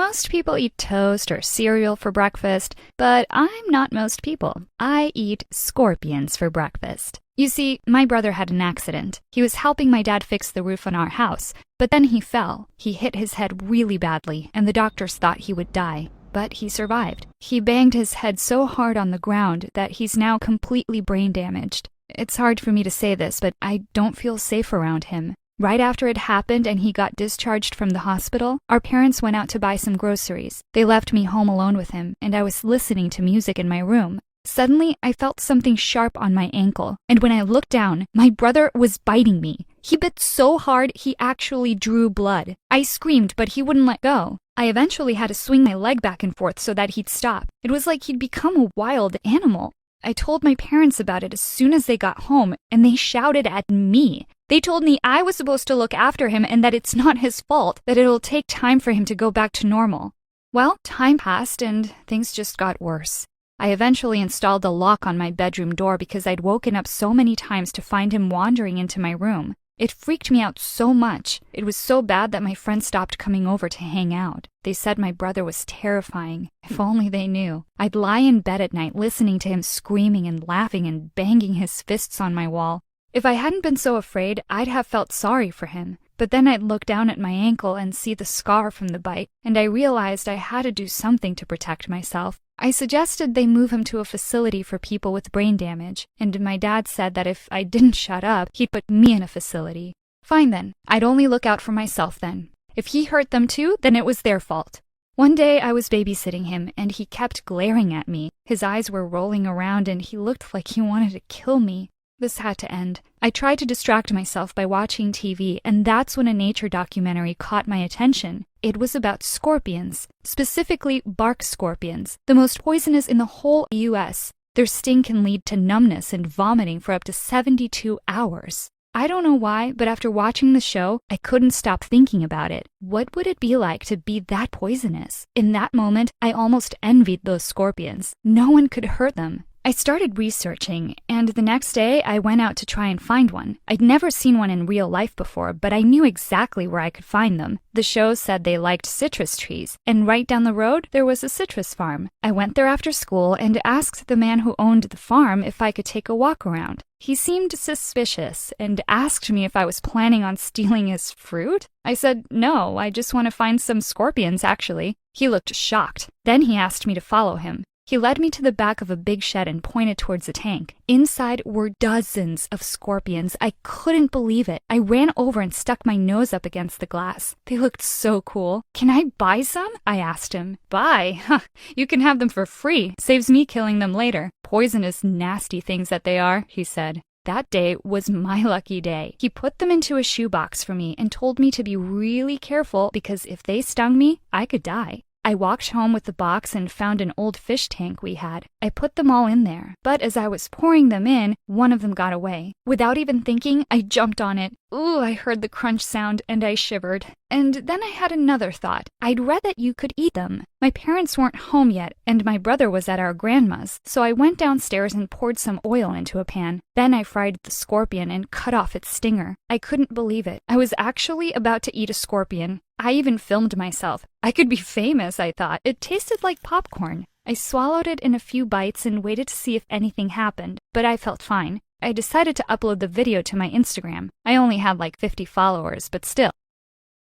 Most people eat toast or cereal for breakfast, but I'm not most people. I eat scorpions for breakfast. You see, my brother had an accident. He was helping my dad fix the roof on our house, but then he fell. He hit his head really badly, and the doctors thought he would die. But he survived. He banged his head so hard on the ground that he's now completely brain damaged. It's hard for me to say this, but I don't feel safe around him. Right after it happened and he got discharged from the hospital, our parents went out to buy some groceries. They left me home alone with him, and I was listening to music in my room. Suddenly, I felt something sharp on my ankle, and when I looked down, my brother was biting me. He bit so hard, he actually drew blood. I screamed, but he wouldn't let go. I eventually had to swing my leg back and forth so that he'd stop. It was like he'd become a wild animal. I told my parents about it as soon as they got home, and they shouted at me. They told me I was supposed to look after him and that it's not his fault, that it'll take time for him to go back to normal. Well, time passed and things just got worse. I eventually installed a lock on my bedroom door because I'd woken up so many times to find him wandering into my room. It freaked me out so much. It was so bad that my friends stopped coming over to hang out. They said my brother was terrifying. If only they knew. I'd lie in bed at night listening to him screaming and laughing and banging his fists on my wall. If I hadn't been so afraid, I'd have felt sorry for him. But then I'd look down at my ankle and see the scar from the bite, and I realized I had to do something to protect myself. I suggested they move him to a facility for people with brain damage, and my dad said that if I didn't shut up, he'd put me in a facility. Fine then, I'd only look out for myself then. If he hurt them too, then it was their fault. One day I was babysitting him, and he kept glaring at me. His eyes were rolling around, and he looked like he wanted to kill me. This had to end. I tried to distract myself by watching TV, and that's when a nature documentary caught my attention. It was about scorpions, specifically bark scorpions, the most poisonous in the whole US. Their sting can lead to numbness and vomiting for up to 72 hours. I don't know why, but after watching the show, I couldn't stop thinking about it. What would it be like to be that poisonous? In that moment, I almost envied those scorpions. No one could hurt them. I started researching, and the next day I went out to try and find one. I'd never seen one in real life before, but I knew exactly where I could find them. The show said they liked citrus trees, and right down the road there was a citrus farm. I went there after school and asked the man who owned the farm if I could take a walk around. He seemed suspicious and asked me if I was planning on stealing his fruit. I said, no, I just want to find some scorpions, actually. He looked shocked. Then he asked me to follow him. He led me to the back of a big shed and pointed towards a tank. Inside were dozens of scorpions. I couldn't believe it. I ran over and stuck my nose up against the glass. They looked so cool. Can I buy some? I asked him. Buy? Huh, you can have them for free. Saves me killing them later. Poisonous, nasty things that they are, he said. That day was my lucky day. He put them into a shoebox for me and told me to be really careful because if they stung me, I could die. I walked home with the box and found an old fish tank we had. I put them all in there, but as I was pouring them in, one of them got away. Without even thinking, I jumped on it. Ooh, I heard the crunch sound and I shivered. And then I had another thought. I'd read that you could eat them. My parents weren't home yet, and my brother was at our grandma's, so I went downstairs and poured some oil into a pan. Then I fried the scorpion and cut off its stinger. I couldn't believe it. I was actually about to eat a scorpion. I even filmed myself. I could be famous, I thought. It tasted like popcorn. I swallowed it in a few bites and waited to see if anything happened, but I felt fine. I decided to upload the video to my Instagram. I only had like 50 followers, but still.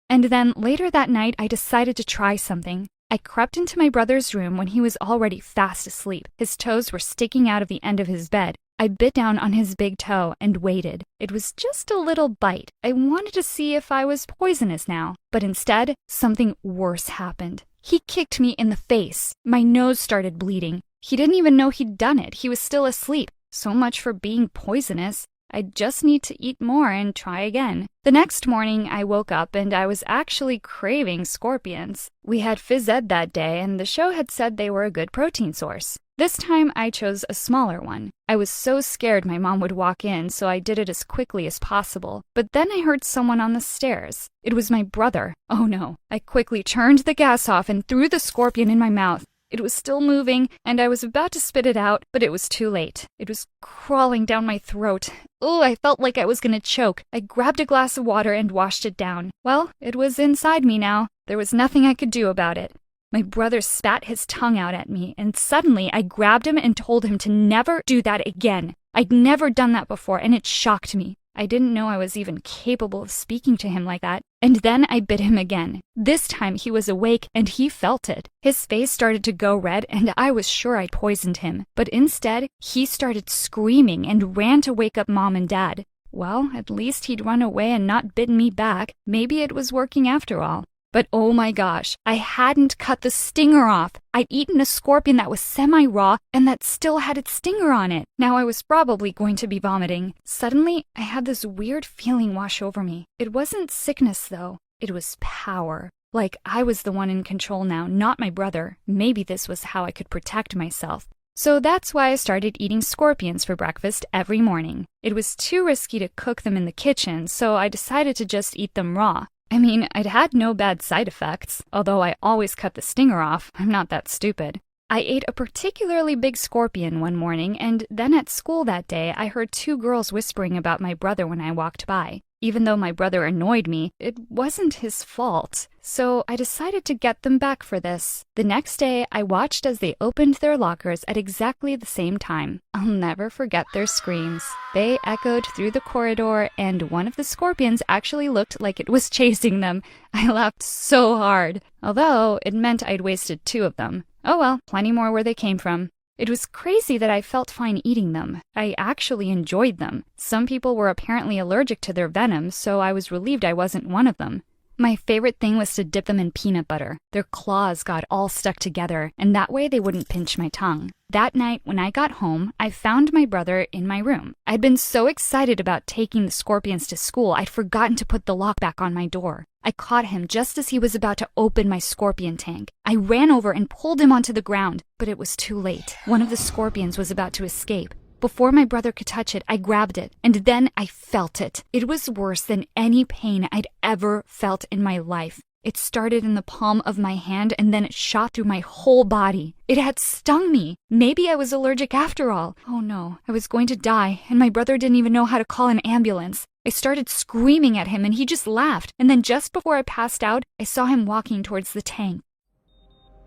And then later that night, I decided to try something. I crept into my brother's room when he was already fast asleep. His toes were sticking out of the end of his bed. I bit down on his big toe and waited. It was just a little bite. I wanted to see if I was poisonous now. But instead, something worse happened. He kicked me in the face. My nose started bleeding. He didn't even know he'd done it. He was still asleep. So much for being poisonous. I just need to eat more and try again. The next morning, I woke up and I was actually craving scorpions. We had phys ed that day, and the show had said they were a good protein source. This time, I chose a smaller one. I was so scared my mom would walk in, so I did it as quickly as possible. But then I heard someone on the stairs. It was my brother. Oh no. I quickly turned the gas off and threw the scorpion in my mouth. It was still moving, and I was about to spit it out, but it was too late. It was crawling down my throat. Oh, I felt like I was gonna choke. I grabbed a glass of water and washed it down. Well, it was inside me now. There was nothing I could do about it. My brother spat his tongue out at me, and suddenly I grabbed him and told him to never do that again. I'd never done that before, and it shocked me. I didn't know I was even capable of speaking to him like that. And then I bit him again. This time he was awake and he felt it. His face started to go red and I was sure I'd poisoned him. But instead, he started screaming and ran to wake up Mom and Dad. Well, at least he'd run away and not bitten me back. Maybe it was working after all. But oh my gosh, I hadn't cut the stinger off. I'd eaten a scorpion that was semi-raw and that still had its stinger on it. Now I was probably going to be vomiting. Suddenly, I had this weird feeling wash over me. It wasn't sickness though. It was power. Like I was the one in control now, not my brother. Maybe this was how I could protect myself. So that's why I started eating scorpions for breakfast every morning. It was too risky to cook them in the kitchen, so I decided to just eat them raw. I mean, I'd had no bad side effects, although I always cut the stinger off. I'm not that stupid. I ate a particularly big scorpion one morning, and then at school that day, I heard two girls whispering about my brother when I walked by. Even though my brother annoyed me, it wasn't his fault. So I decided to get them back for this. The next day, I watched as they opened their lockers at exactly the same time. I'll never forget their screams. They echoed through the corridor, and one of the scorpions actually looked like it was chasing them. I laughed so hard, although it meant I'd wasted two of them. Oh well, plenty more where they came from. It was crazy that I felt fine eating them. I actually enjoyed them. Some people were apparently allergic to their venom, so I was relieved I wasn't one of them. My favorite thing was to dip them in peanut butter. Their claws got all stuck together, and that way they wouldn't pinch my tongue. That night, when I got home, I found my brother in my room. I'd been so excited about taking the scorpions to school, I'd forgotten to put the lock back on my door. I caught him just as he was about to open my scorpion tank. I ran over and pulled him onto the ground, but it was too late. One of the scorpions was about to escape. Before my brother could touch it, I grabbed it, and then I felt it. It was worse than any pain I'd ever felt in my life. It started in the palm of my hand, and then it shot through my whole body. It had stung me. Maybe I was allergic after all. Oh no, I was going to die, and my brother didn't even know how to call an ambulance. I started screaming at him, and he just laughed. And then just before I passed out, I saw him walking towards the tank.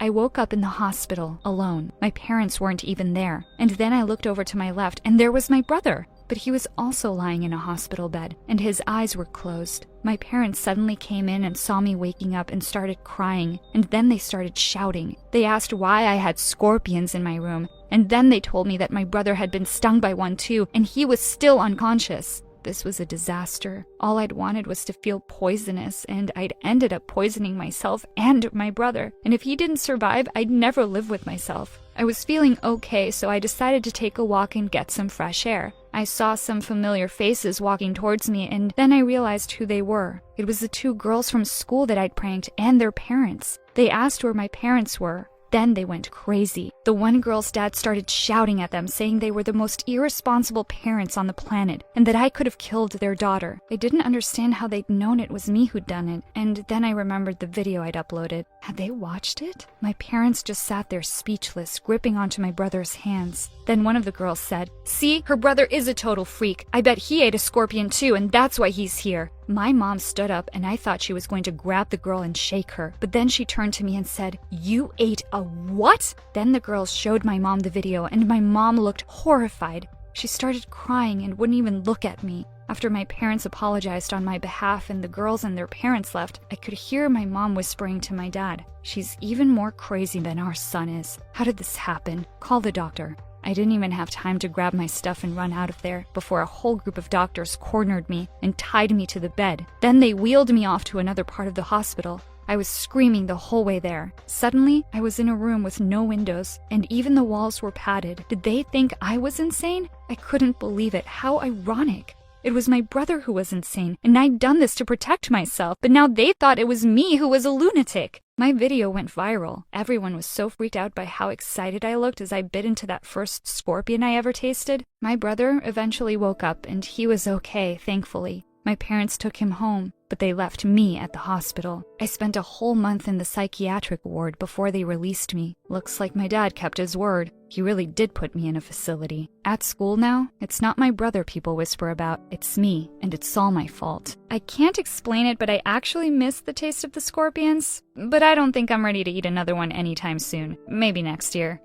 I woke up in the hospital, alone. My parents weren't even there. And then I looked over to my left, and there was my brother. But he was also lying in a hospital bed, and his eyes were closed. My parents suddenly came in and saw me waking up and started crying, and then they started shouting. They asked why I had scorpions in my room, and then they told me that my brother had been stung by one too, and he was still unconscious. This was a disaster. All I'd wanted was to feel poisonous, and I'd ended up poisoning myself and my brother. And if he didn't survive, I'd never live with myself. I was feeling okay, so I decided to take a walk and get some fresh air. I saw some familiar faces walking towards me, and then I realized who they were. It was the two girls from school that I'd pranked and their parents. They asked where my parents were. Then they went crazy. The one girl's dad started shouting at them, saying they were the most irresponsible parents on the planet, and that I could have killed their daughter. I didn't understand how they'd known it was me who'd done it, and then I remembered the video I'd uploaded. Had they watched it? My parents just sat there speechless, gripping onto my brother's hands. Then one of the girls said, "See, her brother is a total freak. I bet he ate a scorpion too, and that's why he's here." My mom stood up, and I thought she was going to grab the girl and shake her. But then she turned to me and said, "You ate a what?" Then the girls showed my mom the video, and my mom looked horrified. She started crying and wouldn't even look at me. After my parents apologized on my behalf and the girls and their parents left, I could hear my mom whispering to my dad, "She's even more crazy than our son is. How did this happen? Call the doctor." I didn't even have time to grab my stuff and run out of there before a whole group of doctors cornered me and tied me to the bed. Then they wheeled me off to another part of the hospital. I was screaming the whole way there. Suddenly, I was in a room with no windows, and even the walls were padded. Did they think I was insane? I couldn't believe it. How ironic. It was my brother who was insane, and I'd done this to protect myself, but now they thought it was me who was a lunatic. My video went viral. Everyone was so freaked out by how excited I looked as I bit into that first scorpion I ever tasted. My brother eventually woke up, and he was okay, thankfully. My parents took him home, but they left me at the hospital. I spent a whole month in the psychiatric ward before they released me. Looks like my dad kept his word. He really did put me in a facility. At school now, it's not my brother people whisper about, it's me, and it's all my fault. I can't explain it, but I actually miss the taste of the scorpions. But I don't think I'm ready to eat another one anytime soon. Maybe next year.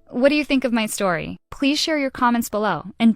What do you think of my story? Please share your comments below, and don't